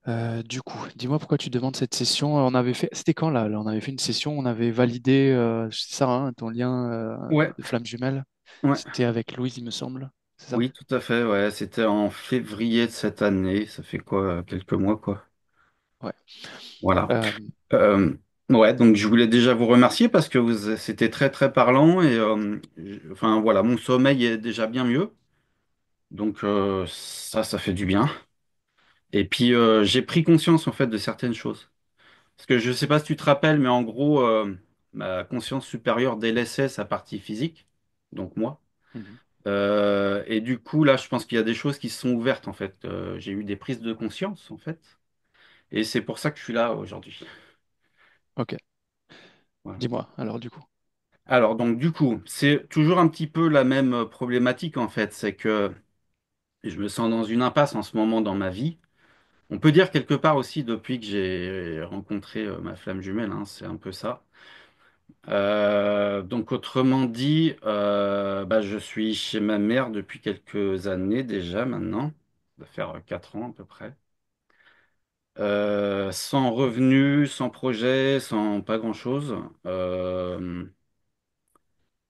Du coup, dis-moi pourquoi tu demandes cette session. On avait fait, c'était quand là? Là, on avait fait une session, on avait validé, c'est ça, hein, ton lien Ouais, de flamme jumelle. ouais, C'était avec Louise, il me semble. C'est ça? oui, tout à fait, ouais. C'était en février de cette année. Ça fait quoi, quelques mois, quoi. Ouais. Voilà. Euh, Euh, ouais, donc je voulais déjà vous remercier parce que c'était très très parlant et enfin voilà, mon sommeil est déjà bien mieux. Donc ça fait du bien. Et puis j'ai pris conscience en fait de certaines choses. Parce que je sais pas si tu te rappelles, mais en gros, ma conscience supérieure délaissait sa partie physique, donc moi. mhm. Et du coup, là, je pense qu'il y a des choses qui se sont ouvertes, en fait. J'ai eu des prises de conscience, en fait. Et c'est pour ça que je suis là aujourd'hui. Ok. Voilà. Dis-moi, alors du coup. Alors, donc, du coup, c'est toujours un petit peu la même problématique, en fait. C'est que je me sens dans une impasse en ce moment dans ma vie. On peut dire quelque part aussi depuis que j'ai rencontré ma flamme jumelle, hein, c'est un peu ça. Donc, autrement dit, bah, je suis chez ma mère depuis quelques années déjà maintenant. Ça va faire 4 ans à peu près. Sans revenu, sans projet, sans pas grand-chose. Euh,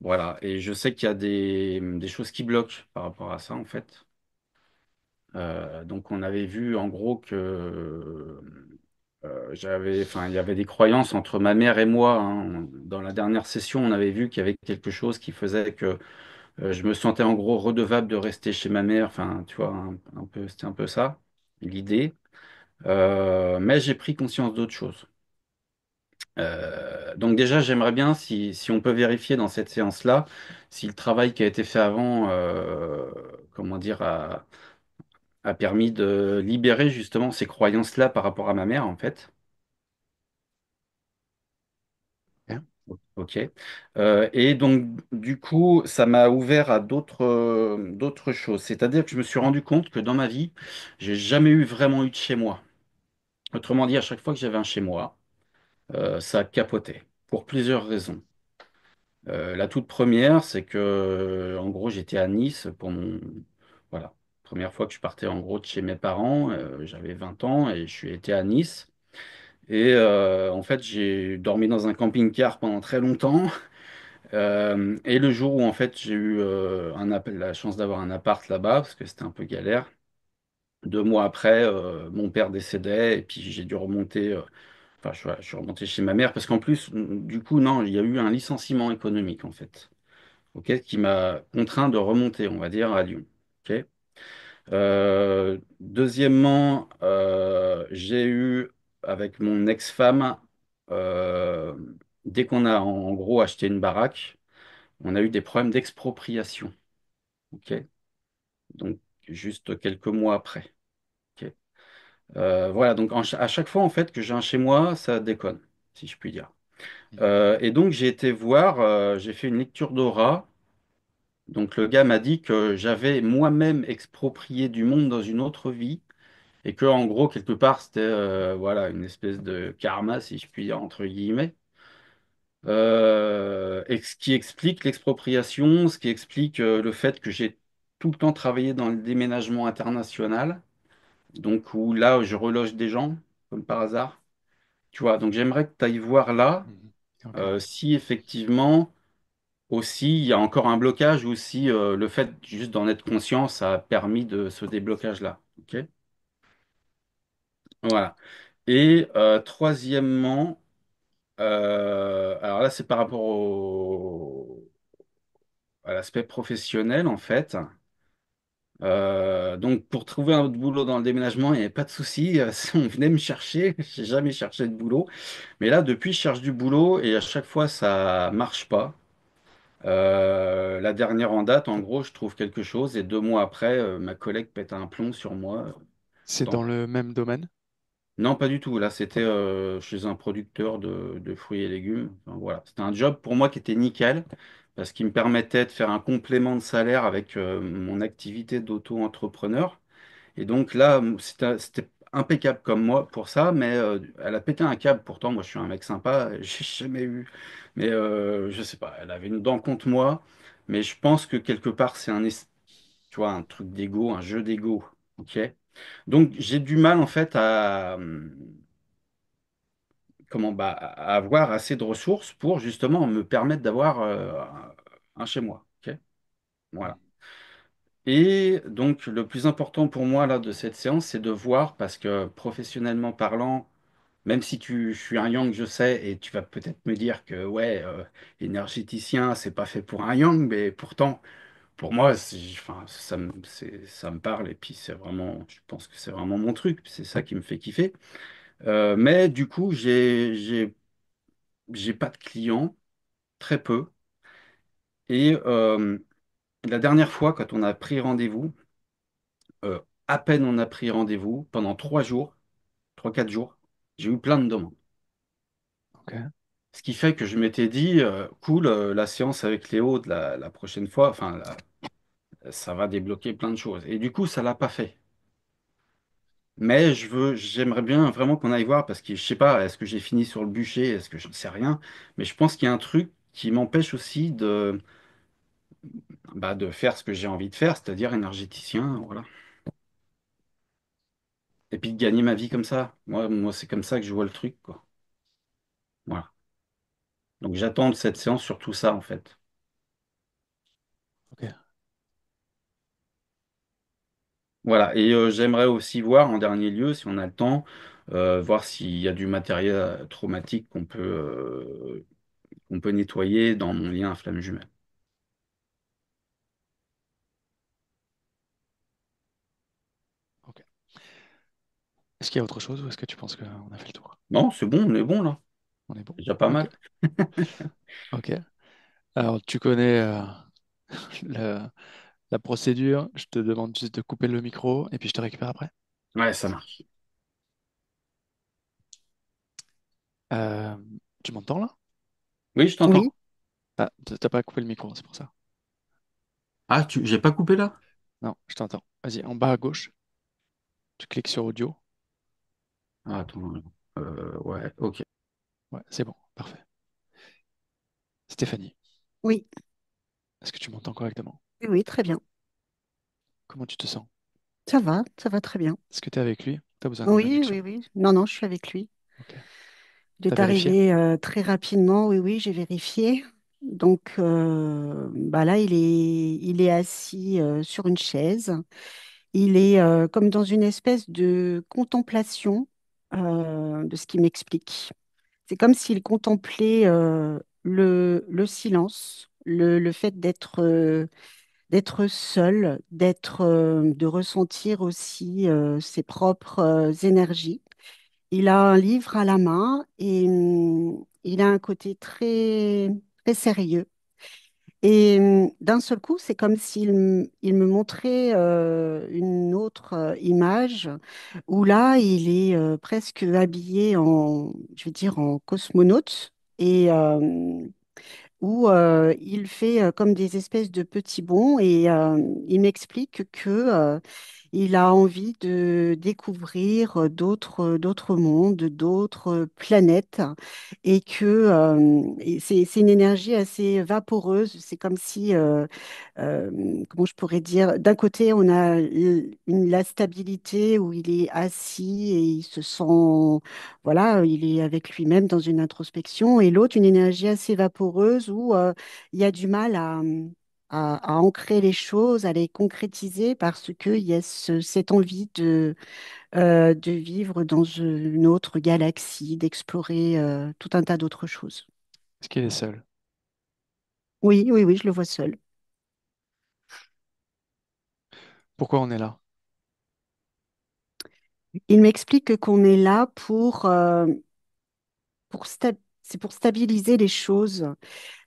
voilà. Et je sais qu'il y a des choses qui bloquent par rapport à ça, en fait. Donc, on avait vu en gros que enfin, il y avait des croyances entre ma mère et moi, hein. Dans la dernière session, on avait vu qu'il y avait quelque chose qui faisait que je me sentais en gros redevable de rester chez ma mère. Enfin, tu vois, un peu, c'était un peu ça, l'idée. Mais j'ai pris conscience d'autre chose. Donc déjà, j'aimerais bien si on peut vérifier dans cette séance-là si le travail qui a été fait avant, comment dire, a permis de libérer justement ces croyances-là par rapport à ma mère, en fait. Bien. Ok. Et donc, du coup, ça m'a ouvert à d'autres choses. C'est-à-dire que je me suis rendu compte que dans ma vie, j'ai jamais eu vraiment eu de chez moi. Autrement dit, à chaque fois que j'avais un chez moi, ça a capoté pour plusieurs raisons. La toute première, c'est que, en gros, j'étais à Nice pour voilà, première fois que je partais en gros de chez mes parents. J'avais 20 ans et je suis été à Nice. Et en fait, j'ai dormi dans un camping-car pendant très longtemps. Et le jour où en fait j'ai eu la chance d'avoir un appart là-bas, parce que c'était un peu galère, 2 mois après, mon père décédait et puis j'ai dû remonter. Enfin, je suis remonté chez ma mère parce qu'en plus, du coup, non, il y a eu un licenciement économique en fait, ok, qui m'a contraint de remonter, on va dire, à Lyon. Ok. Deuxièmement, j'ai eu avec mon ex-femme, euh, dès qu'on a en gros acheté une baraque, on a eu des problèmes d'expropriation. Ok. Donc, juste quelques mois après. Ok. Voilà, donc à chaque fois en fait que j'ai un chez moi, ça déconne, si je puis dire. Mhm. Et donc j'ai été voir, j'ai fait une lecture d'aura. Donc le gars m'a dit que j'avais moi-même exproprié du monde dans une autre vie et que en gros quelque part c'était voilà une espèce de karma, si je puis dire entre guillemets. Et ce qui explique l'expropriation, ce qui explique le fait que j'ai tout le temps travaillé dans le déménagement international, donc où là je reloge des gens comme par hasard. Tu vois, donc j'aimerais que tu ailles voir là Mhm. Ok. si effectivement aussi il y a encore un blocage ou si le fait juste d'en être conscient, ça a permis de ce déblocage-là. Ok? Voilà. Et troisièmement, alors là c'est par rapport à l'aspect professionnel en fait. Donc pour trouver un autre boulot dans le déménagement, il n'y avait pas de souci. On venait me chercher. J'ai jamais cherché de boulot. Mais là, depuis, je cherche du boulot et à chaque fois, ça marche pas. La dernière en date, en gros, je trouve quelque chose et 2 mois après, ma collègue pète un plomb sur moi. C'est Dans- dans le même domaine? Non, pas du tout. Là, c'était Ok. chez un producteur de fruits et légumes. Enfin, voilà. C'était un job pour moi qui était nickel parce qu'il me permettait de faire un complément de salaire avec mon activité d'auto-entrepreneur. Et donc là, c'était impeccable comme moi pour ça, mais elle a pété un câble. Pourtant, moi, je suis un mec sympa, j'ai jamais eu. Mais je sais pas, elle avait une dent contre moi. Mais je pense que quelque part, c'est tu vois, un truc d'ego, un jeu d'ego. Ok? Donc j'ai du mal en fait à avoir assez de ressources pour justement me permettre d'avoir un chez moi. Ok. Voilà. Et donc le plus important pour moi là de cette séance, c'est de voir parce que professionnellement parlant, même si je suis un yang, je sais, et tu vas peut-être me dire que ouais, énergéticien, c'est pas fait pour un yang, mais pourtant pour moi, enfin, ça me parle et puis c'est vraiment, je pense que c'est vraiment mon truc, c'est ça Oui, qui me fait kiffer. Mais du coup, j'ai pas de clients, très peu. Et la dernière fois, quand on a pris rendez-vous, euh, à peine on a pris rendez-vous, pendant 3 jours, 3, 4 jours, j'ai eu plein de demandes. ok. Ce qui fait que je m'étais dit, cool, la séance avec Léo de la prochaine fois, enfin, ça va débloquer plein de choses. Et du coup, ça l'a pas fait. Mais j'aimerais bien vraiment qu'on aille voir parce que je sais pas, est-ce que j'ai fini sur le bûcher, est-ce que j'en sais rien. Mais je pense qu'il y a un truc qui m'empêche aussi de faire ce que j'ai envie de faire, c'est-à-dire énergéticien, voilà. Et puis de gagner ma vie comme ça. Moi, c'est comme ça que je vois le truc, quoi. Voilà. Donc j'attends de cette séance sur tout ça, en fait. Ok. Voilà. Et j'aimerais aussi voir, en dernier lieu, si on a le temps, voir s'il y a du matériel traumatique qu'on peut nettoyer dans mon lien à flamme jumelle. Ok. Est-ce qu'il y a autre chose ou est-ce que tu penses qu'on a fait le tour? Non, c'est bon, on est bon là. On est bon? Déjà pas Ok. mal. Ok. Alors, tu connais le- la procédure. Je te demande juste de couper le micro et puis je te récupère après. Ouais, ça marche. Euh, Tu m'entends là? Oui, je t'entends. Oui. Ah, t'as pas coupé le micro, c'est pour ça. Ah, j'ai pas coupé là? Non, je t'entends. Vas-y, en bas à gauche, tu cliques sur audio. Ah, attends. Ouais, ok. Ouais, c'est bon, parfait. Stéphanie, Oui, est-ce que tu m'entends correctement? oui, oui, très bien. Comment tu te sens? Ça va très bien. Est-ce que tu es avec lui? Tu as besoin d'une Oui, induction? oui, oui. Non, non, je suis avec lui. Ok. Il T'as est vérifié? arrivé très rapidement. Oui, oui, j'ai vérifié. Donc, bah là, il est assis sur une chaise. Il est comme dans une espèce de contemplation de ce qu'il m'explique. C'est comme s'il contemplait le silence, le fait d'être seul, de ressentir aussi ses propres énergies. Il a un livre à la main et il a un côté très, très sérieux. Et d'un seul coup, c'est comme il me montrait une autre image où là, il est presque habillé en, je vais dire, en cosmonaute et où il fait comme des espèces de petits bonds et il m'explique que il a envie de découvrir d'autres mondes, d'autres planètes et que c'est une énergie assez vaporeuse. C'est comme si comment je pourrais dire, d'un côté, on a la stabilité où il est assis et il se sent, voilà, il est avec lui-même dans une introspection, et l'autre, une énergie assez vaporeuse où il y a du mal à ancrer les choses, à les concrétiser parce qu'il y a cette envie de vivre dans une autre galaxie, d'explorer tout un tas d'autres choses. Est-ce qu'il est seul? Oui, oui, oui, je le vois seul. Pourquoi on est là? Il m'explique qu'on est là c'est pour stabiliser les choses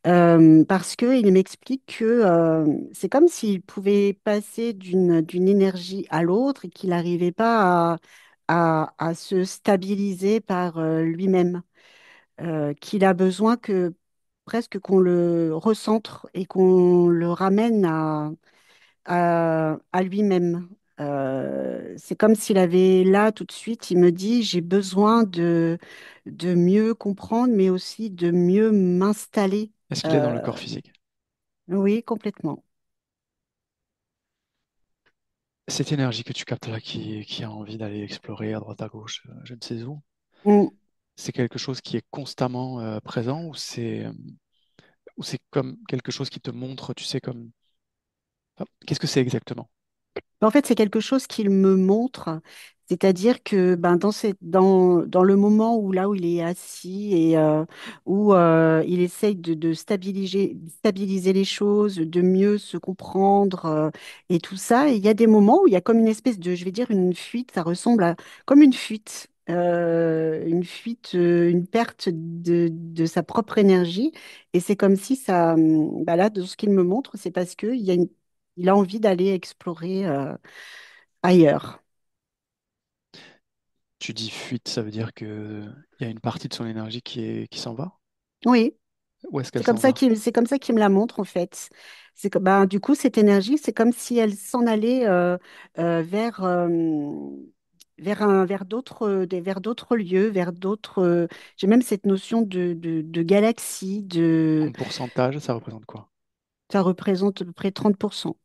parce qu'il m'explique que c'est comme s'il pouvait passer d'une énergie à l'autre et qu'il n'arrivait pas à se stabiliser par lui-même, qu'il a besoin que presque qu'on le recentre et qu'on le ramène à lui-même. C'est comme s'il avait là tout de suite, il me dit, j'ai besoin de mieux comprendre, mais aussi de mieux m'installer. Est-ce qu'il est dans le Euh, corps physique? oui, complètement. Cette énergie que tu captes là, qui a envie d'aller explorer à droite à gauche, je ne sais où, Mm. c'est quelque chose qui est constamment présent ou c'est comme quelque chose qui te montre, tu sais, comme... Enfin, qu'est-ce que c'est exactement? En fait, c'est quelque chose qu'il me montre, c'est-à-dire que ben, dans le moment où là où il est assis et où il essaye de stabiliser les choses, de mieux se comprendre et tout ça, il y a des moments où il y a comme une espèce de, je vais dire, une fuite, ça ressemble à comme une fuite, une perte de sa propre énergie. Et c'est comme si ça, bah là, de ce qu'il me montre, c'est parce qu'il y a il a envie d'aller explorer ailleurs. Tu dis fuite, ça veut dire que il y a une partie de son énergie qui s'en va? Oui, Où est-ce qu'elle s'en va? c'est comme ça qu'il me la montre en fait. C'est que, ben, du coup, cette énergie, c'est comme si elle s'en allait vers, vers d'autres lieux, vers d'autres. J'ai même cette notion de galaxie, En pourcentage, ça représente quoi? ça représente à peu près 30%.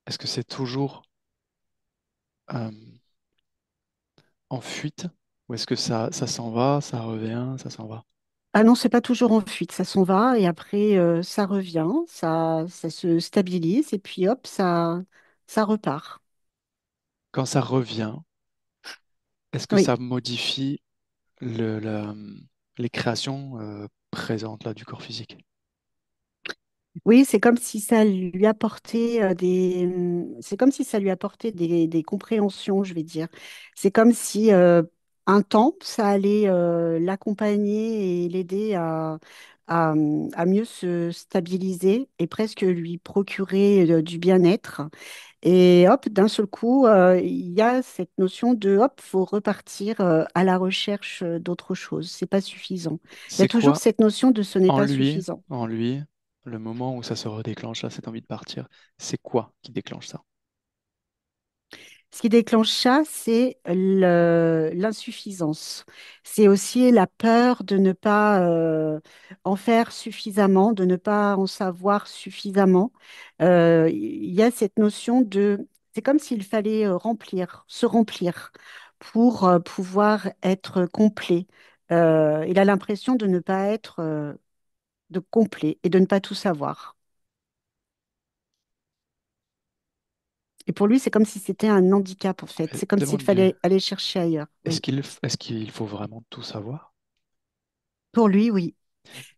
Est-ce que c'est toujours euh, en fuite ou est-ce que ça s'en va, ça revient, ça s'en va? Ah non, c'est pas toujours en fuite, ça s'en va et après ça revient, ça se stabilise et puis hop, ça repart. Quand ça revient, est-ce que Oui. ça modifie les créations présentes là du corps physique? Oui, c'est comme si ça lui apportait c'est comme si ça lui apportait des compréhensions, je vais dire. C'est comme si un temps, ça allait l'accompagner et l'aider à mieux se stabiliser et presque lui procurer du bien-être. Et hop, d'un seul coup, il y a cette notion de hop, faut repartir à la recherche d'autre chose. C'est pas suffisant. Il y a C'est toujours quoi cette notion de ce n'est pas suffisant. en lui, le moment où ça se redéclenche, là, cette envie de partir, c'est quoi qui déclenche ça? Ce qui déclenche ça, c'est l'insuffisance. C'est aussi la peur de ne pas en faire suffisamment, de ne pas en savoir suffisamment. Il y a cette notion de, c'est comme s'il fallait remplir, se remplir pour pouvoir être complet. Il a l'impression de ne pas être de complet et de ne pas tout savoir. Et pour lui, c'est comme si c'était un handicap, en fait. Et C'est comme s'il demande-lui, fallait aller chercher ailleurs. Oui. est-ce qu'il faut vraiment tout savoir? Pour lui, oui.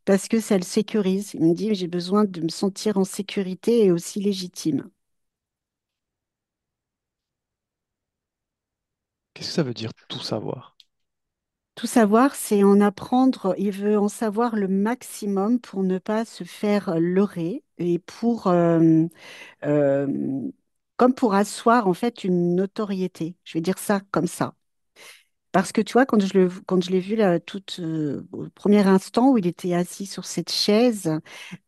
Parce que ça le sécurise. Il me dit, j'ai besoin de me sentir en sécurité et aussi légitime. Qu'est-ce que ça veut dire tout savoir? Tout savoir, c'est en apprendre, il veut en savoir le maximum pour ne pas se faire leurrer et pour, euh, comme pour asseoir en fait une notoriété. Je vais dire ça comme ça. Parce que tu vois, quand je l'ai vu là, tout au premier instant où il était assis sur cette chaise,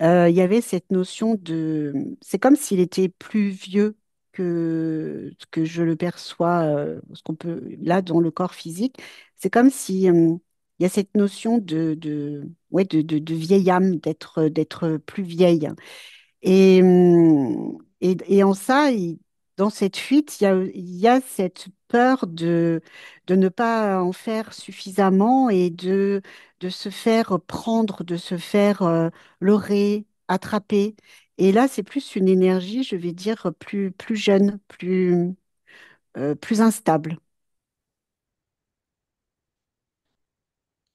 il y avait cette notion de... C'est comme s'il était plus vieux que je le perçois, ce qu'on peut, là, dans le corps physique. C'est comme si il y a cette notion ouais, de vieille âme, d'être plus vieille. Et en ça, dans cette fuite, il y a cette peur de ne pas en faire suffisamment et de se faire prendre, de se faire leurrer, attraper. Et là, c'est plus une énergie, je vais dire, plus jeune, plus instable.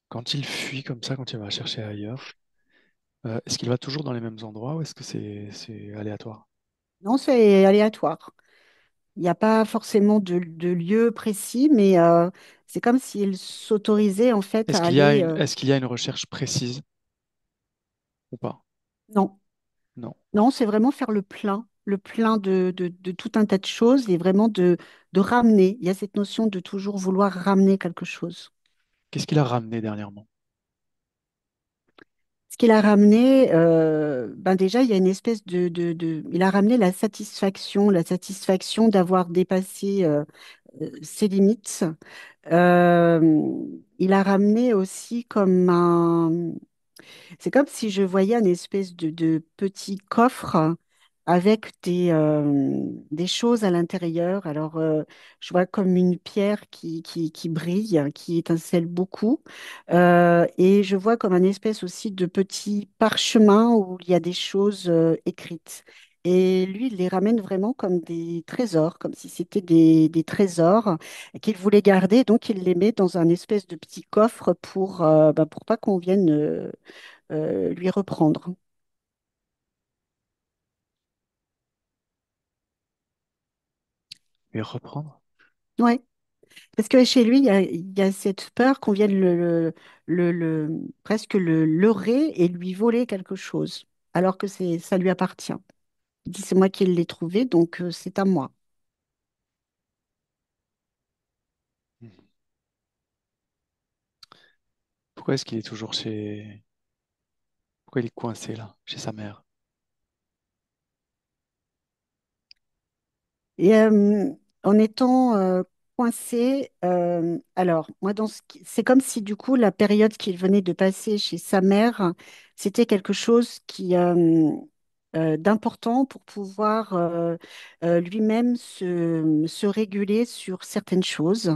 Quand il fuit comme ça, quand il va chercher ailleurs, est-ce qu'il va toujours dans les mêmes endroits ou est-ce que c'est aléatoire? Non, c'est aléatoire. Il n'y a pas forcément de lieu précis, mais c'est comme s'il s'autorisait en fait à aller. Est-ce qu'il y a une recherche précise ou pas? Non. Non. Non, c'est vraiment faire le plein de tout un tas de choses et vraiment de ramener. Il y a cette notion de toujours vouloir ramener quelque chose. Qu'est-ce qu'il a ramené dernièrement? Ce qu'il a ramené, ben déjà, il y a une espèce il a ramené la satisfaction d'avoir dépassé ses limites. Il a ramené aussi c'est comme si je voyais une espèce de petit coffre avec des choses à l'intérieur. Alors, je vois comme une pierre qui brille, qui étincelle beaucoup. Et je vois comme un espèce aussi de petit parchemin où il y a des choses écrites. Et lui, il les ramène vraiment comme des trésors, comme si c'était des trésors qu'il voulait garder. Donc, il les met dans un espèce de petit coffre pour pas qu'on vienne lui reprendre. Et reprendre. Ouais. Parce que chez lui, il y a cette peur qu'on vienne presque le leurrer et lui voler quelque chose, alors que ça lui appartient. Il dit, c'est moi qui l'ai trouvé, donc c'est à moi. Mhm. Pourquoi est-ce qu'il est toujours chez... Pourquoi il est coincé là, chez sa mère? Et en étant coincé, alors moi, c'est comme si du coup la période qu'il venait de passer chez sa mère, c'était quelque chose d'important pour pouvoir lui-même se réguler sur certaines choses,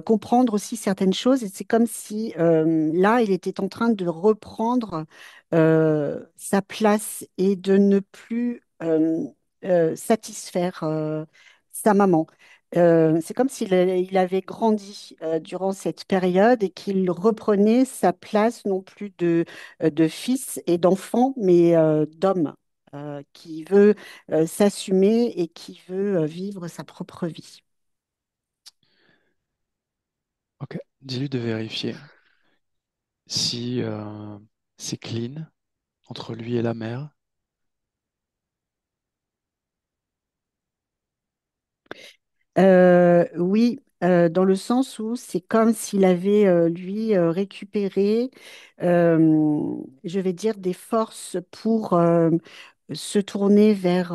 comprendre aussi certaines choses. Et c'est comme si là, il était en train de reprendre sa place et de ne plus satisfaire sa maman. C'est comme il avait grandi durant cette période et qu'il reprenait sa place non plus de fils et d'enfant, mais d'homme qui veut s'assumer et qui veut vivre sa propre vie. Ok. Dis-lui de vérifier si c'est clean entre lui et la mère. Oui, dans le sens où c'est comme s'il avait, lui, récupéré, je vais dire, des forces pour se tourner vers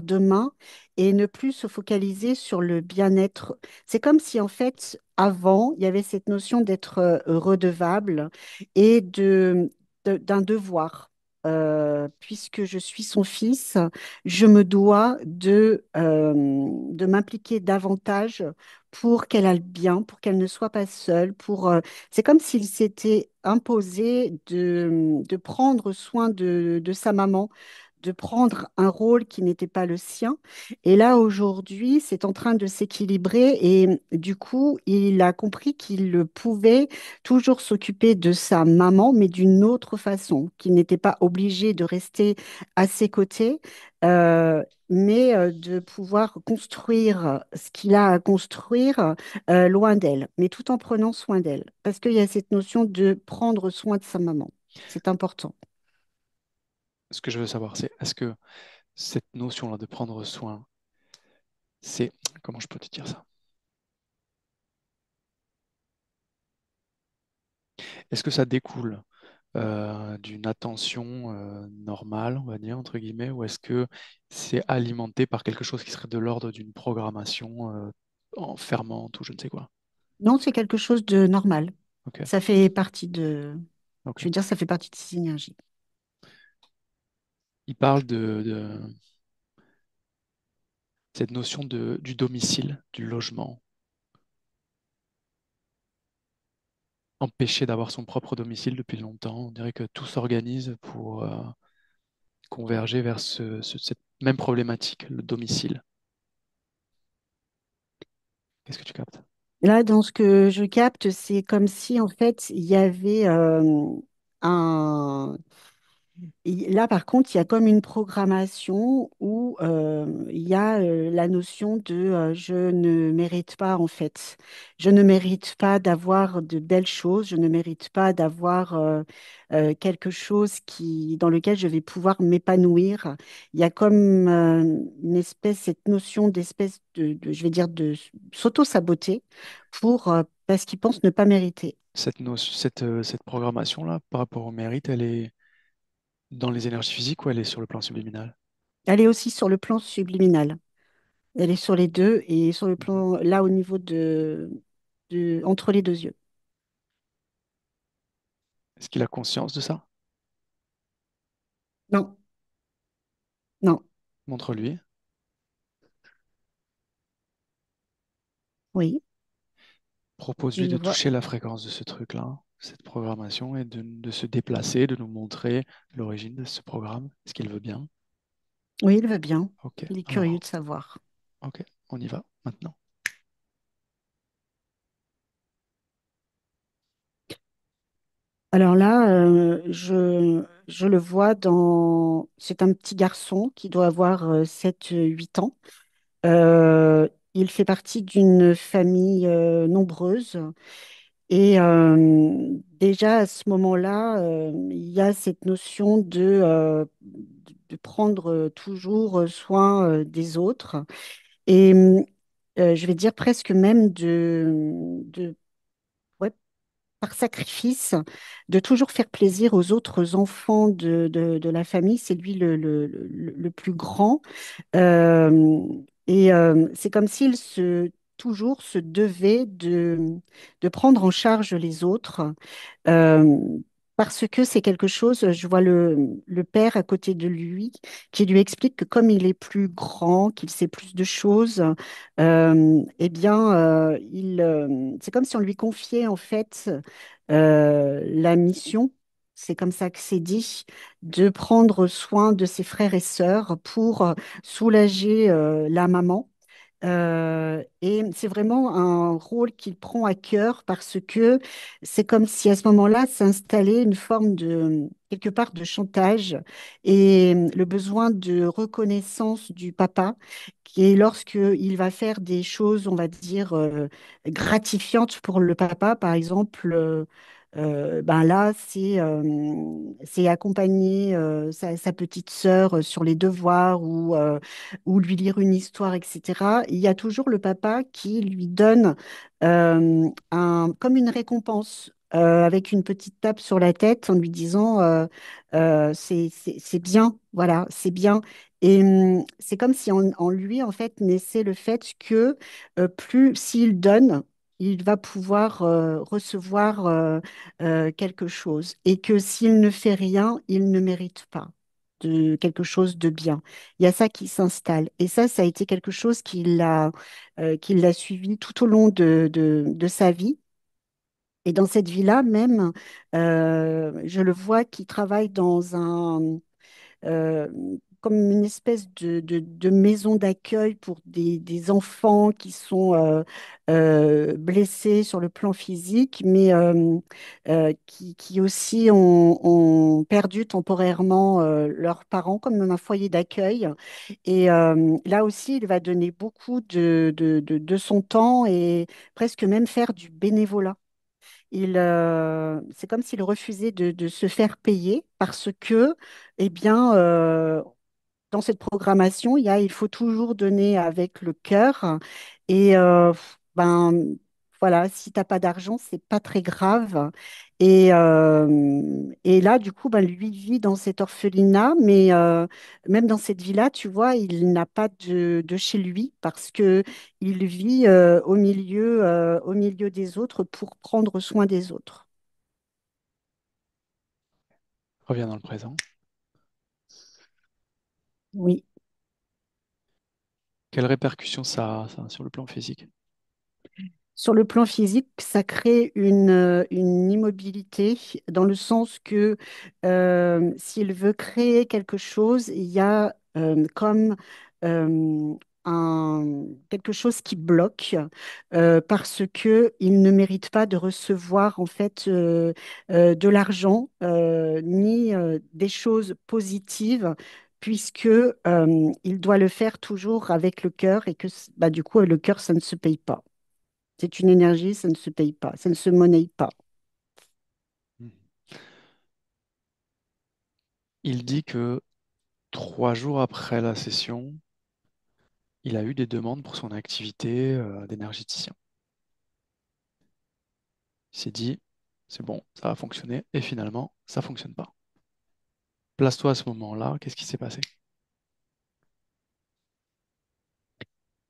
demain et ne plus se focaliser sur le bien-être. C'est comme si, en fait, avant, il y avait cette notion d'être redevable et d'un devoir. Puisque je suis son fils, je me dois de m'impliquer davantage pour qu'elle aille bien, pour qu'elle ne soit pas seule, c'est comme s'il s'était imposé de prendre soin de sa maman, de prendre un rôle qui n'était pas le sien. Et là, aujourd'hui, c'est en train de s'équilibrer et du coup, il a compris qu'il pouvait toujours s'occuper de sa maman, mais d'une autre façon, qu'il n'était pas obligé de rester à ses côtés. Mais de pouvoir construire ce qu'il a à construire loin d'elle, mais tout en prenant soin d'elle. Parce qu'il y a cette notion de prendre soin de sa maman. C'est important. Ce que je veux savoir, c'est est-ce que cette notion-là de prendre soin, c'est... Comment je peux te dire ça? Est-ce que ça découle d'une attention normale, on va dire, entre guillemets, ou est-ce que c'est alimenté par quelque chose qui serait de l'ordre d'une programmation enfermante ou je ne sais quoi? Non, c'est quelque chose de normal. Ok, Ça fait partie de, ok. je veux dire, ça fait partie de ses énergies. Il parle de cette notion du domicile, du logement, empêché d'avoir son propre domicile depuis longtemps. On dirait que tout s'organise pour converger vers cette même problématique, le domicile. Qu'est-ce que tu captes? Là, dans ce que je capte, c'est comme si, en fait, il y avait un, là, par contre, il y a comme une programmation où il y a la notion de je ne mérite pas, en fait. Je ne mérite pas d'avoir de belles choses, je ne mérite pas d'avoir quelque chose dans lequel je vais pouvoir m'épanouir. Il y a comme une espèce, cette notion d'espèce je vais dire, de s'auto-saboter parce qu'il pense ne pas mériter. Cette programmation-là, par rapport au mérite, elle est dans les énergies physiques ou elle est sur le plan subliminal? Elle est aussi sur le plan subliminal. Elle est sur les deux et sur le Mhm. plan, là, au niveau entre les deux yeux. Est-ce qu'il a conscience de ça? Non, Non, Montre-lui. oui, Propose-lui il de voit. toucher la fréquence de ce truc-là, cette programmation, et de se déplacer, de nous montrer l'origine de ce programme. Est-ce qu'il veut bien? Oui, il veut bien. Ok, Il est curieux alors, de savoir. ok, on y va maintenant. Alors là, je le vois dans... C'est un petit garçon qui doit avoir 7, 8 ans. Il fait partie d'une famille nombreuse. Et déjà à ce moment-là, il y a cette notion de prendre toujours soin des autres. Et je vais dire presque même ouais, par sacrifice, de toujours faire plaisir aux autres enfants de la famille. C'est lui le plus grand. Euh, et c'est comme s'il toujours se devait de prendre en charge les autres. Euh, Parce que c'est quelque chose, je vois le père à côté de lui qui lui explique que comme il est plus grand, qu'il sait plus de choses, eh bien, c'est comme si on lui confiait en fait la mission, c'est comme ça que c'est dit, de prendre soin de ses frères et sœurs pour soulager la maman. Et c'est vraiment un rôle qu'il prend à cœur parce que c'est comme si à ce moment-là s'installait une forme de, quelque part, de chantage et le besoin de reconnaissance du papa, qui est lorsqu'il va faire des choses, on va dire, gratifiantes pour le papa, par exemple. Ben là, c'est accompagner sa petite sœur sur les devoirs ou lui lire une histoire, etc. Il y a toujours le papa qui lui donne comme une récompense. Avec une petite tape sur la tête en lui disant c'est bien, voilà, c'est bien. Et c'est comme si en lui, en fait, naissait le fait que plus s'il donne, il va pouvoir recevoir quelque chose. Et que s'il ne fait rien, il ne mérite pas de quelque chose de bien. Il y a ça qui s'installe. Et ça a été quelque chose qui l'a suivi tout au long de sa vie. Et dans cette vie-là même, je le vois qui travaille dans euh, comme une espèce de maison d'accueil pour des enfants qui sont blessés sur le plan physique, mais qui aussi ont perdu temporairement leurs parents, comme dans un foyer d'accueil. Et là aussi, il va donner beaucoup de son temps et presque même faire du bénévolat. C'est comme s'il refusait de se faire payer parce que, eh bien, dans cette programmation, il faut toujours donner avec le cœur. Et ben, voilà, si t'as pas d'argent, c'est pas très grave. Et là, du coup, ben, lui vit dans cet orphelinat, mais même dans cette vie-là, tu vois, il n'a pas de chez lui parce que il vit au milieu des autres pour prendre soin des autres. Reviens dans le présent. Oui. Quelles répercussions ça a sur le plan physique? Sur le plan physique, ça crée une immobilité dans le sens que s'il veut créer quelque chose, il y a comme quelque chose qui bloque parce que il ne mérite pas de recevoir en fait de l'argent ni des choses positives puisque il doit le faire toujours avec le cœur et que bah, du coup le cœur ça ne se paye pas. C'est une énergie, ça ne se paye pas, ça ne se monnaie pas. Hmm. Il dit que 3 jours après la session, il a eu des demandes pour son activité d'énergéticien. Il s'est dit, c'est bon, ça va fonctionner, et finalement, ça fonctionne pas. Place-toi à ce moment-là, qu'est-ce qui s'est passé?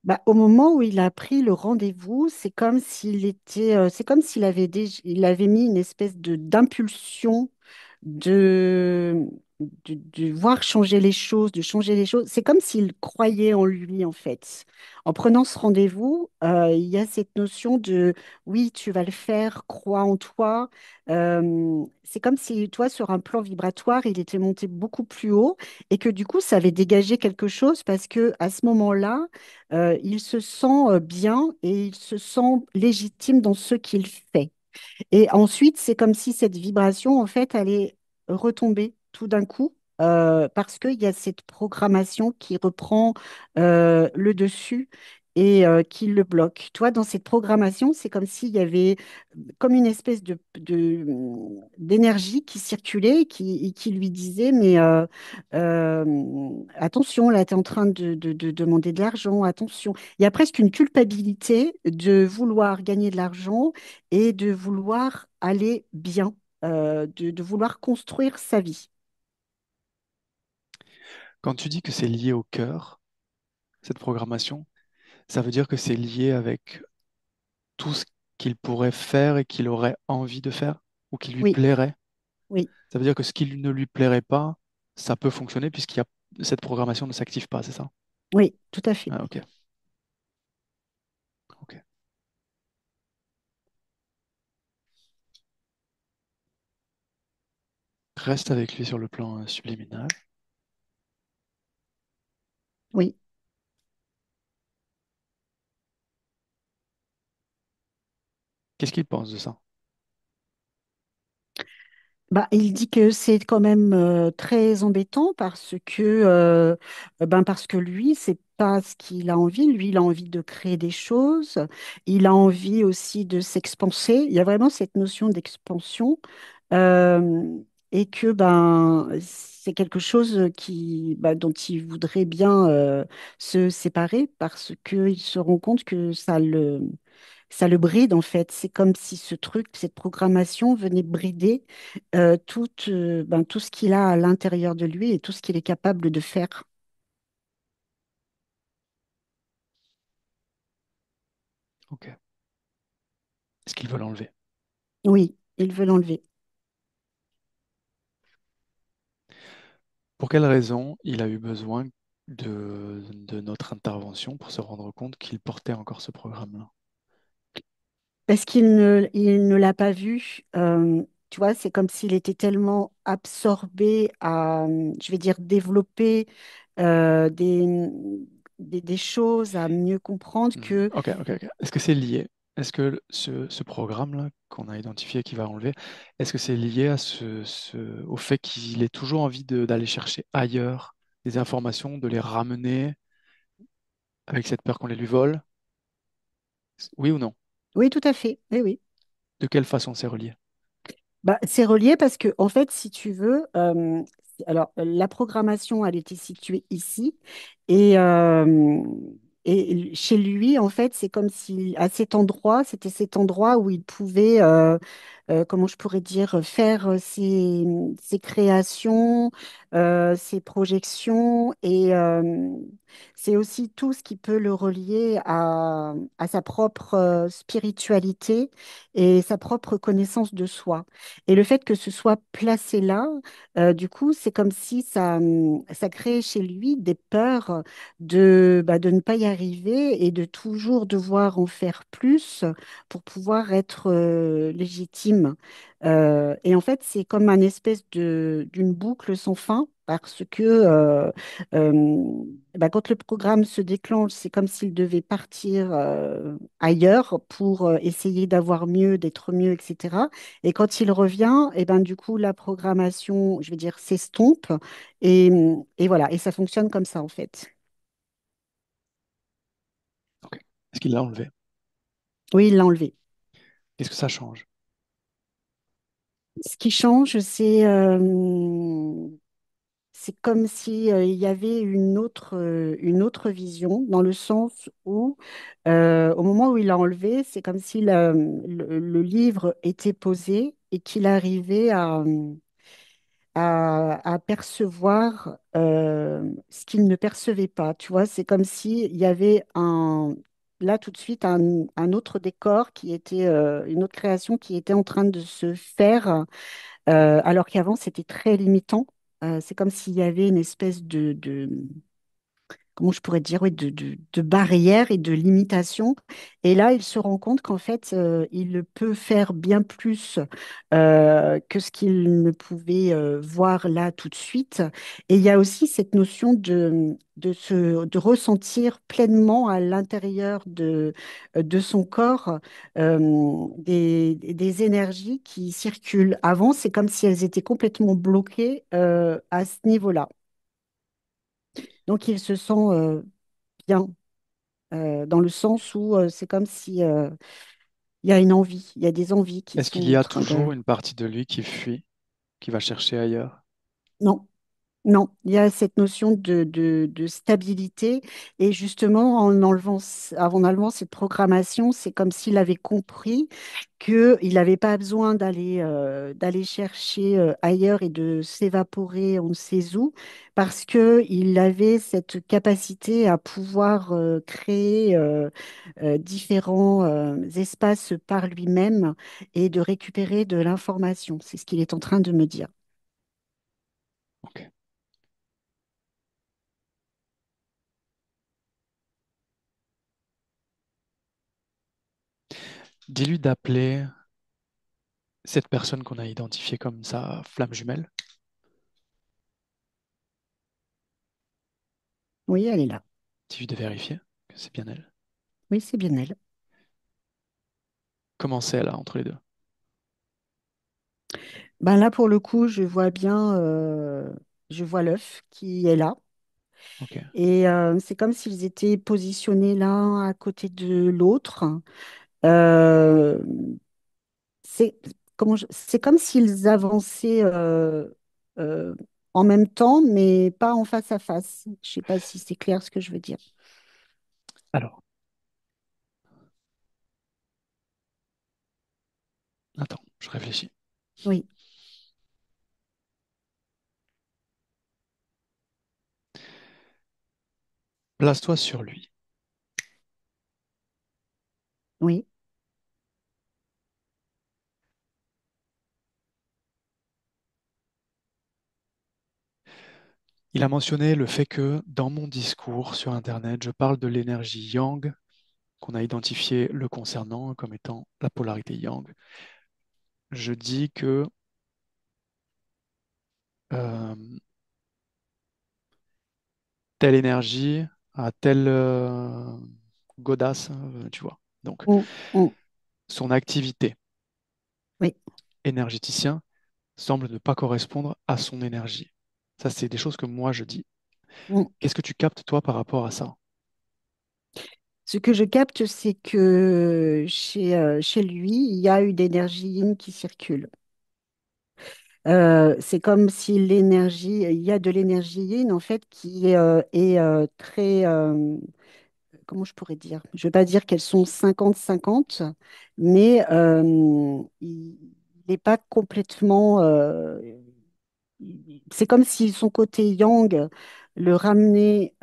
Bah, au moment où il a pris le rendez-vous, c'est comme s'il avait il avait mis une espèce de d'impulsion de de voir changer les choses, de changer les choses. C'est comme s'il croyait en lui, en fait. En prenant ce rendez-vous, il y a cette notion de oui, tu vas le faire, crois en toi. C'est comme si, toi, sur un plan vibratoire, il était monté beaucoup plus haut et que du coup, ça avait dégagé quelque chose parce que à ce moment-là, il se sent bien et il se sent légitime dans ce qu'il fait. Et ensuite, c'est comme si cette vibration, en fait, allait retomber tout d'un coup, parce qu'il y a cette programmation qui reprend le dessus et qui le bloque. Toi, dans cette programmation, c'est comme s'il y avait comme une espèce d'énergie qui circulait et qui lui disait, mais attention, là, tu es en train de demander de l'argent, attention. Il y a presque une culpabilité de vouloir gagner de l'argent et de vouloir aller bien, de vouloir construire sa vie. Quand tu dis que c'est lié au cœur, cette programmation, ça veut dire que c'est lié avec tout ce qu'il pourrait faire et qu'il aurait envie de faire ou qui lui Oui, plairait. oui, Ça veut dire que ce qui ne lui plairait pas, ça peut fonctionner puisqu'il y a cette programmation ne s'active pas, c'est ça? oui, tout à fait. Ah, ok, ok. Reste avec lui sur le plan subliminal. Oui. Qu'est-ce qu'il pense de ça? Bah, il dit que c'est quand même très embêtant parce que lui, c'est pas ce qu'il a envie. Lui, il a envie de créer des choses. Il a envie aussi de s'expanser. Il y a vraiment cette notion d'expansion euh, et que ben c'est quelque chose dont il voudrait bien se séparer parce qu'il se rend compte que ça le bride en fait. C'est comme si ce truc, cette programmation venait brider tout ce qu'il a à l'intérieur de lui et tout ce qu'il est capable de faire. Ok. Est-ce qu'il veut l'enlever? Oui, il veut l'enlever. Pour quelle raison il a eu besoin de notre intervention pour se rendre compte qu'il portait encore ce programme-là? Parce il ne l'a pas vu. Tu vois, c'est comme s'il était tellement absorbé à, je vais dire, développer euh, des, des choses, à mieux comprendre Mhm. que Ok, ok, ok. Est-ce que c'est lié? Est-ce que ce programme-là qu'on a identifié qui va enlever, est-ce que c'est lié à au fait qu'il ait toujours envie d'aller chercher ailleurs des informations, de les ramener avec cette peur qu'on les lui vole? Oui ou non? oui, tout à fait. Oui, oui. De quelle façon c'est relié? Bah, c'est relié parce que, en fait, si tu veux, alors la programmation, elle était située ici et, euh, et chez lui, en fait, c'est comme si à cet endroit, c'était cet endroit où il pouvait, comment je pourrais dire, faire ses créations, ses projections et c'est aussi tout ce qui peut le relier à sa propre spiritualité et sa propre connaissance de soi. Et le fait que ce soit placé là, du coup, c'est comme si ça créait chez lui des peurs de ne pas y arriver et de toujours devoir en faire plus pour pouvoir être légitime. Et en fait, c'est comme un espèce d'une boucle sans fin. Parce que quand le programme se déclenche, c'est comme s'il devait partir ailleurs pour essayer d'avoir mieux, d'être mieux, etc. Et quand il revient, et ben, du coup, la programmation, je vais dire, s'estompe. Et voilà, et ça fonctionne comme ça, en fait. Ok. Est-ce qu'il l'a enlevé? Oui, il l'a enlevé. Qu'est-ce que ça change? Ce qui change, c'est comme si, il y avait une autre vision, dans le sens où, au moment où il l'a enlevé, c'est comme si le livre était posé et qu'il arrivait à percevoir ce qu'il ne percevait pas. Tu vois, c'est comme s'il y avait là tout de suite un autre décor qui était, une autre création qui était en train de se faire, alors qu'avant c'était très limitant. C'est comme s'il y avait une espèce comment je pourrais dire, oui, de barrières et de limitations. Et là, il se rend compte qu'en fait, il peut faire bien plus que ce qu'il ne pouvait voir là tout de suite. Et il y a aussi cette notion de ressentir pleinement à l'intérieur de son corps des énergies qui circulent. Avant, c'est comme si elles étaient complètement bloquées à ce niveau-là. Donc, il se sent bien dans le sens où c'est comme si il y a une envie, il y a des envies qui Est-ce sont qu'il y en a train de... toujours une partie de lui qui fuit, qui va chercher ailleurs? Non, non, il y a cette notion de stabilité et justement en enlevant cette programmation, c'est comme s'il avait compris qu'il n'avait pas besoin d'aller chercher ailleurs et de s'évaporer on ne sait où parce qu'il avait cette capacité à pouvoir créer différents espaces par lui-même et de récupérer de l'information. C'est ce qu'il est en train de me dire. Ok. Dis-lui d'appeler cette personne qu'on a identifiée comme sa flamme jumelle. Oui, elle est là. Dis-lui de vérifier que c'est bien elle. Oui, c'est bien elle. Comment c'est là entre les deux? Ben là, pour le coup, je vois bien, je vois l'œuf qui est là. Ok. Et c'est comme s'ils étaient positionnés l'un à côté de l'autre. Euh, c'est c'est comme s'ils avançaient euh, en même temps, mais pas en face à face. Je ne sais pas si c'est clair ce que je veux dire. Alors, attends, je réfléchis. Oui, Place-toi sur lui. oui. Il a mentionné le fait que dans mon discours sur Internet, je parle de l'énergie yang qu'on a identifiée le concernant comme étant la polarité yang. Je dis que euh, telle énergie a telle godasse, tu vois. Donc, Mm, mm, son activité oui. énergéticien semble ne pas correspondre à son énergie. Ça, c'est des choses que moi je dis. Mm. Qu'est-ce que tu captes, toi, par rapport à ça? Ce que je capte, c'est que chez lui, il y a une énergie yin qui circule. C'est comme si l'énergie, il y a de l'énergie yin en fait est très, comment je pourrais dire? Je ne veux pas dire qu'elles sont 50-50, mais il n'est pas complètement. C'est comme si son côté yang le ramenait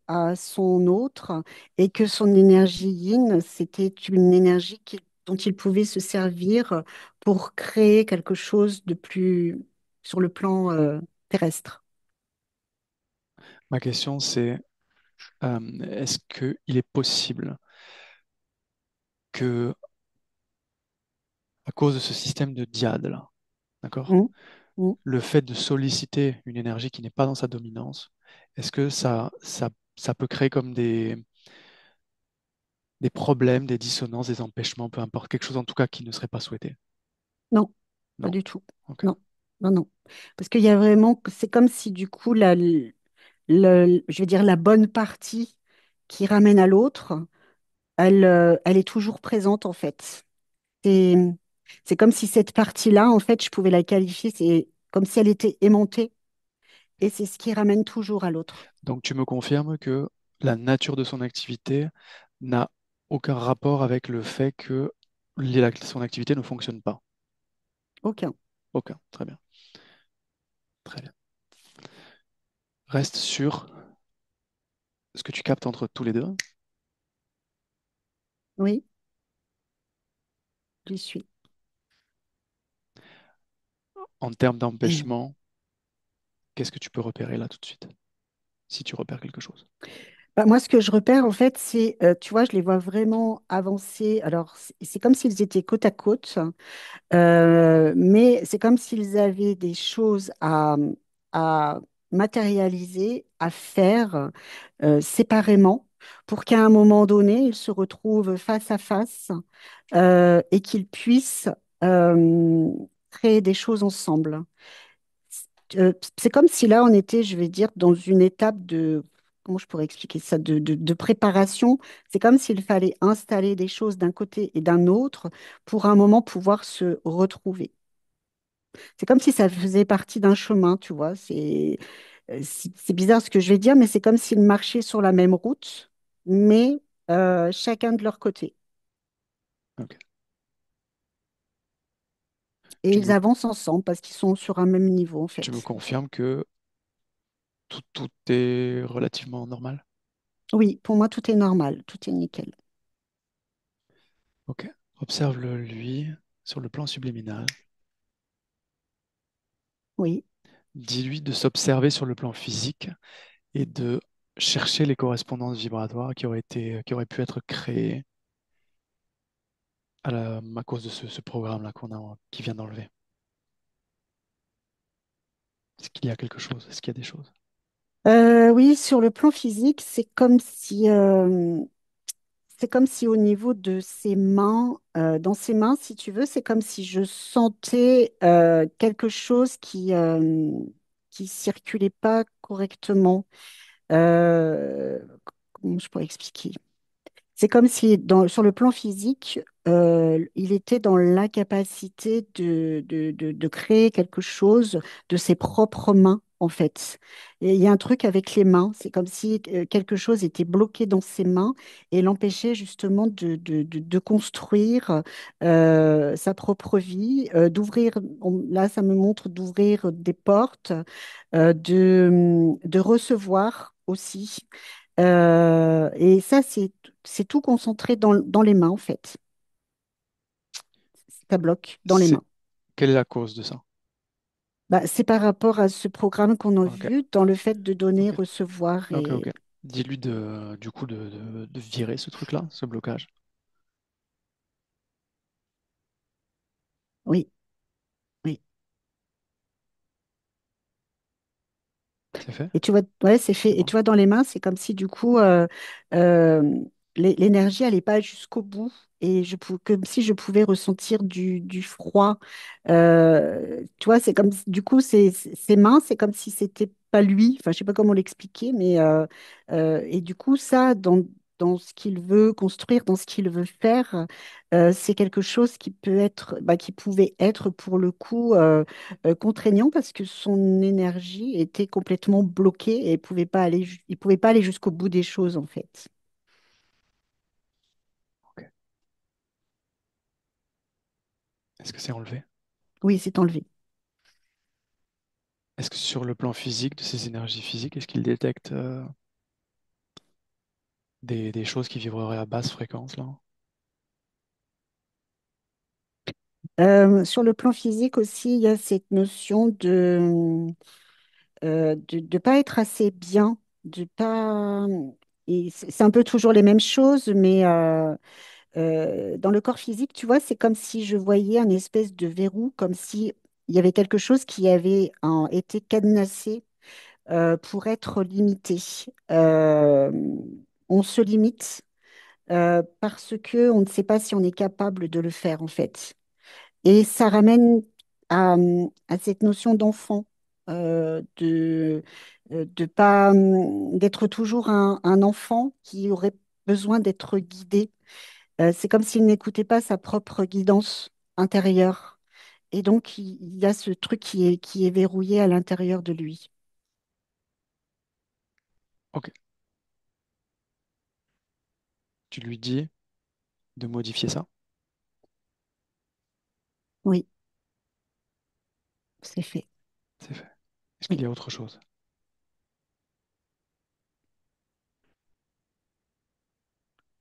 à son autre et que son énergie yin, c'était une énergie dont il pouvait se servir pour créer quelque chose de plus sur le plan terrestre. Ma question, c'est est-ce qu'il est possible que, à cause de ce système de diade, là, d'accord, Mm, mm. le fait de solliciter une énergie qui n'est pas dans sa dominance, est-ce que ça peut créer comme des problèmes, des dissonances, des empêchements, peu importe, quelque chose en tout cas qui ne serait pas souhaité? Non, pas Non. du tout. Ok. Non, non, non. Parce qu'il y a vraiment, c'est comme si du coup, je vais dire la bonne partie qui ramène à l'autre, elle est toujours présente en fait. C'est, c'est comme si cette partie-là, en fait, je pouvais la qualifier, c'est comme si elle était aimantée et c'est ce qui ramène toujours à l'autre. Donc tu me confirmes que la nature de son activité n'a aucun rapport avec le fait que son activité ne fonctionne pas. Aucun. Aucun. Très bien. Très bien. Reste sur ce que tu captes entre tous les deux. Oui, j'y suis. En termes d'empêchement, qu'est-ce que tu peux repérer là tout de suite, si tu repères quelque chose? Bah, moi, ce que je repère, en fait, c'est, tu vois, je les vois vraiment avancer. Alors, c'est comme s'ils étaient côte à côte, mais c'est comme s'ils avaient des choses à matérialiser, à faire séparément, pour qu'à un moment donné, ils se retrouvent face à face et qu'ils puissent euh, créer des choses ensemble. C'est comme si là, on était, je vais dire, dans une étape de, comment je pourrais expliquer ça, de préparation. C'est comme s'il fallait installer des choses d'un côté et d'un autre pour un moment pouvoir se retrouver. C'est comme si ça faisait partie d'un chemin, tu vois. C'est bizarre ce que je vais dire, mais c'est comme s'ils marchaient sur la même route, mais chacun de leur côté. Ok. Et Tu ils me, avancent ensemble parce qu'ils sont sur un même niveau, en tu me fait. confirmes que tout est relativement normal? Oui, pour moi, tout est normal, tout est nickel. Ok. Observe-le lui sur le plan subliminal. Oui. Dis-lui de s'observer sur le plan physique et de chercher les correspondances vibratoires qui auraient pu être créées à cause de ce programme-là qui vient d'enlever. Est-ce qu'il y a quelque chose? Est-ce qu'il y a des choses? Oui, sur le plan physique, c'est comme si au niveau de ses mains, dans ses mains, si tu veux, c'est comme si je sentais quelque chose qui circulait pas correctement. Euh, Comment je pourrais expliquer? C'est comme si, sur le plan physique, il était dans l'incapacité de créer quelque chose de ses propres mains, en fait. Et il y a un truc avec les mains, c'est comme si quelque chose était bloqué dans ses mains et l'empêchait justement de construire sa propre vie, d'ouvrir, là, ça me montre d'ouvrir des portes, de recevoir aussi. Et ça, c'est tout concentré dans les mains, en fait. Ça bloque dans les C'est, mains. quelle est la cause de ça? Bah, c'est par rapport à ce programme qu'on a Ok, vu dans le fait de donner, ok, recevoir ok, ok. et Dis-lui du coup de virer ce truc-là, ce blocage. oui, oui. C'est fait? Et tu vois, ouais, c'est C'est fait. Et bon? tu vois, dans les mains, c'est comme si du coup, euh, l'énergie n'allait pas jusqu'au bout. Et comme si je pouvais ressentir du froid. Tu vois, c'est comme du coup, ses mains, c'est comme si c'était pas lui. Enfin, je sais pas comment l'expliquer, mais et du coup, ça, dans ce qu'il veut construire, dans ce qu'il veut faire, c'est quelque chose qui peut être, bah, qui pouvait être pour le coup. Contraignant parce que son énergie était complètement bloquée et il pouvait pas aller jusqu'au bout des choses en fait. Ok. Est-ce que c'est enlevé? Oui, c'est enlevé. Est-ce que sur le plan physique, de ces énergies physiques, est-ce qu'il détecte des choses qui vibreraient à basse fréquence là? Sur le plan physique aussi, il y a cette notion de pas être assez bien, de pas. Et c'est un peu toujours les mêmes choses, mais dans le corps physique, tu vois, c'est comme si je voyais un espèce de verrou, comme si il y avait quelque chose qui avait été cadenassé pour être limité. Euh, on se limite parce que on ne sait pas si on est capable de le faire en fait. Et ça ramène à cette notion d'enfant, de pas d'être toujours un enfant qui aurait besoin d'être guidé. C'est comme s'il n'écoutait pas sa propre guidance intérieure. Et donc, il y a ce truc qui est verrouillé à l'intérieur de lui. Ok. Tu lui dis de modifier ça? Oui, c'est fait. C'est fait. Est-ce qu'il Oui. y a autre chose?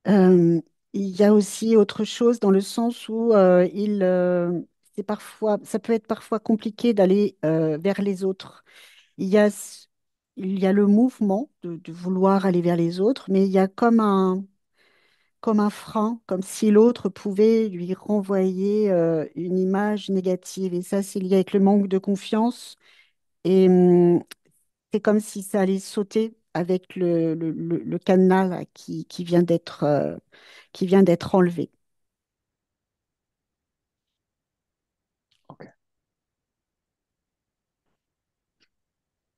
Euh, il y a aussi autre chose dans le sens où c'est parfois, ça peut être parfois compliqué d'aller vers les autres. Il y a, il y a le mouvement de vouloir aller vers les autres, mais il y a comme un frein, comme si l'autre pouvait lui renvoyer une image négative. Et ça, c'est lié avec le manque de confiance. Et c'est comme si ça allait sauter avec le cadenas là, qui vient d'être enlevé. Ok.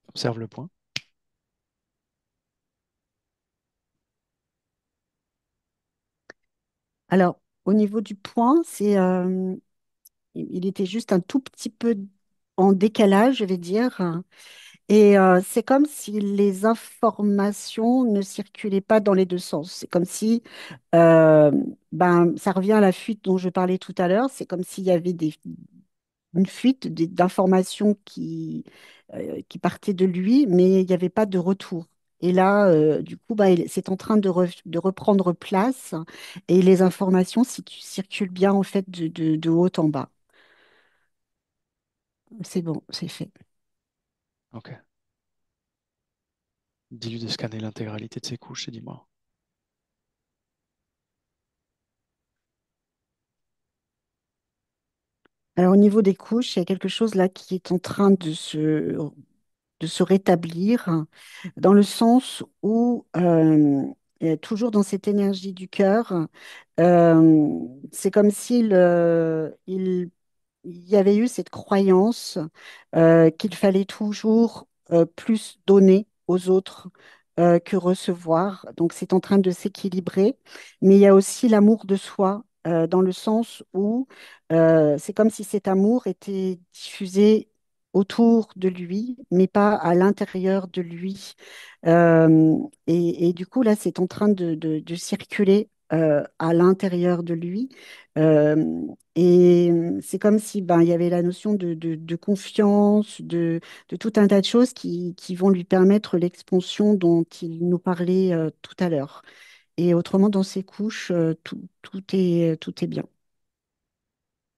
Observe le point. Alors, au niveau du point, il était juste un tout petit peu en décalage, je vais dire. Et c'est comme si les informations ne circulaient pas dans les deux sens. C'est comme si, euh, ben, ça revient à la fuite dont je parlais tout à l'heure. C'est comme s'il y avait une fuite d'informations qui partaient de lui, mais il n'y avait pas de retour. Et là, du coup, bah, c'est en train de reprendre place et les informations circulent bien en fait de haut en bas. C'est bon, c'est fait. Ok. Dis-lui de scanner l'intégralité de ses couches et dis-moi. Alors, au niveau des couches, il y a quelque chose là qui est en train de se rétablir, dans le sens où, toujours dans cette énergie du cœur, c'est comme s'il il y avait eu cette croyance qu'il fallait toujours plus donner aux autres que recevoir. Donc c'est en train de s'équilibrer, mais il y a aussi l'amour de soi. Dans le sens où c'est comme si cet amour était diffusé autour de lui, mais pas à l'intérieur de lui. Et du coup, là, c'est en train de circuler à l'intérieur de lui. Euh, et c'est comme si ben, il y avait la notion de confiance, de tout un tas de choses qui vont lui permettre l'expansion dont il nous parlait tout à l'heure. Et autrement, dans ces couches, tout est bien,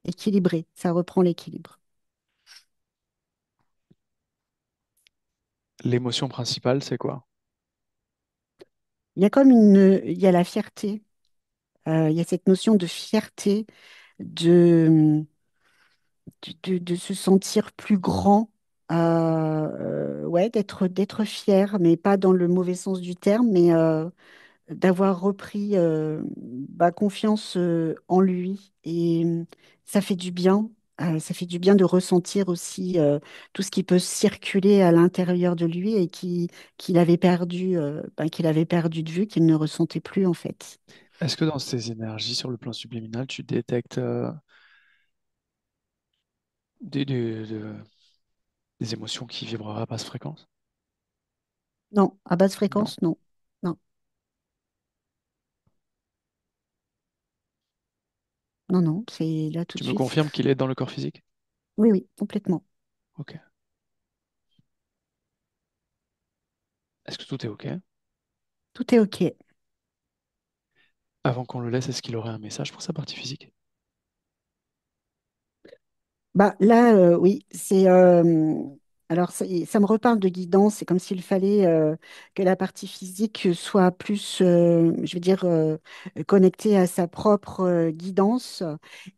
équilibré, ça reprend l'équilibre. L'émotion principale, c'est quoi? Il y a il y a la fierté, il y a cette notion de fierté, de, de se sentir plus grand, ouais, d'être fier, mais pas dans le mauvais sens du terme, mais d'avoir repris bah, confiance en lui. Et ça fait du bien. Ça fait du bien de ressentir aussi tout ce qui peut circuler à l'intérieur de lui et qu'il avait perdu de vue, qu'il ne ressentait plus en fait. Est-ce que dans ces énergies sur le plan subliminal, tu détectes des, des- de- des émotions qui vibreraient à basse fréquence? Non, à basse Non. fréquence, non. Non, non, non, c'est là tout de Tu me suite, confirmes qu'il est dans le corps physique? Oui, oui, complètement. Ok. Est-ce que tout est ok? Tout est OK. Avant qu'on le laisse, est-ce qu'il aurait un message pour sa partie physique? Bah, là, oui, alors, ça me reparle de guidance. C'est comme s'il fallait que la partie physique soit plus, je veux dire, connectée à sa propre guidance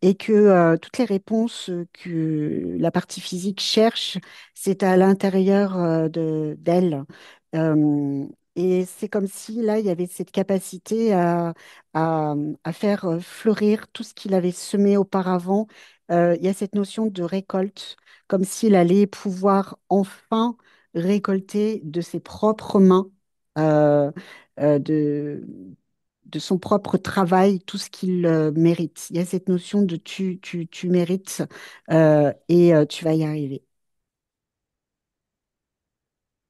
et que toutes les réponses que la partie physique cherche, c'est à l'intérieur d'elle. Et c'est comme si là, il y avait cette capacité à, à faire fleurir tout ce qu'il avait semé auparavant. Il y a cette notion de récolte, comme s'il allait pouvoir enfin récolter de ses propres mains, euh, euh, de, de son propre travail, tout ce qu'il mérite. Il y a cette notion de tu mérites et tu vas y arriver.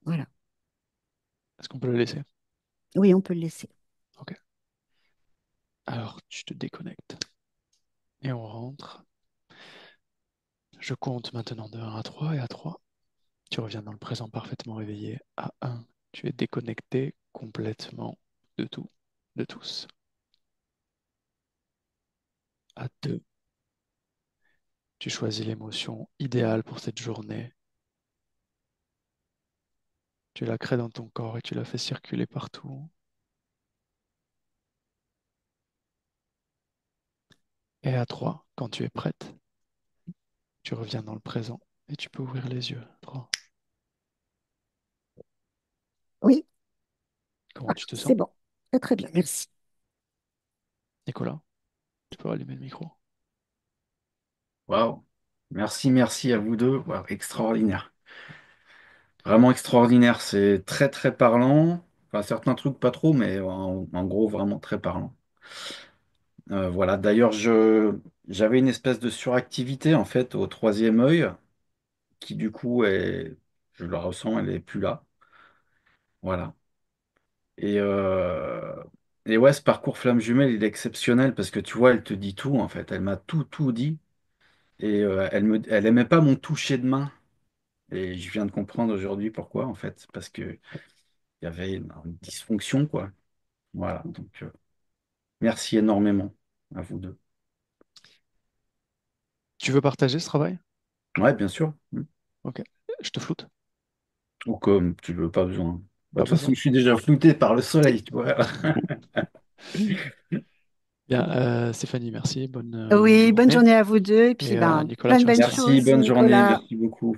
Voilà. Est-ce qu'on peut le laisser? Oui, on peut le laisser. Ok. Alors, tu te déconnectes. Et on rentre. Je compte maintenant de 1 à 3 et à 3, tu reviens dans le présent parfaitement réveillé. À 1, tu es déconnecté complètement de tout, de tous. À 2, tu choisis l'émotion idéale pour cette journée Tu la crées dans ton corps et tu la fais circuler partout. Et à 3, quand tu es prête, tu reviens dans le présent et tu peux ouvrir les yeux. 3. Oui, Comment tu te c'est sens? bon. Très, très bien, merci. Nicolas, tu peux allumer le micro. Waouh. Merci, merci à vous deux. Waouh, extraordinaire. Vraiment extraordinaire. C'est très, très parlant. Enfin, certains trucs pas trop, mais en gros, vraiment très parlant. Voilà. D'ailleurs, j'avais une espèce de suractivité, en fait, au troisième œil, qui du coup je la ressens, elle est plus là. Voilà. Et, euh, et ouais, ce parcours flamme jumelle, il est exceptionnel parce que tu vois, elle te dit tout, en fait. Elle m'a tout, tout dit. Et elle aimait pas mon toucher de main. Et je viens de comprendre aujourd'hui pourquoi, en fait. Parce que il y avait une dysfonction, quoi. Voilà. Donc, merci énormément à vous deux. Tu veux partager ce travail? Ouais, bien sûr. Ok. Je te floute. Ou comme tu veux, pas besoin. Bah, Pas de toute façon, besoin. je suis déjà flouté par le soleil, tu vois. Bien, Stéphanie, merci. Bonne Oui, bonne journée. journée à vous deux. Et puis, Et ben, Nicolas, plein de tu bonnes restes là. Merci, choses, bonne journée, Nicolas. merci beaucoup.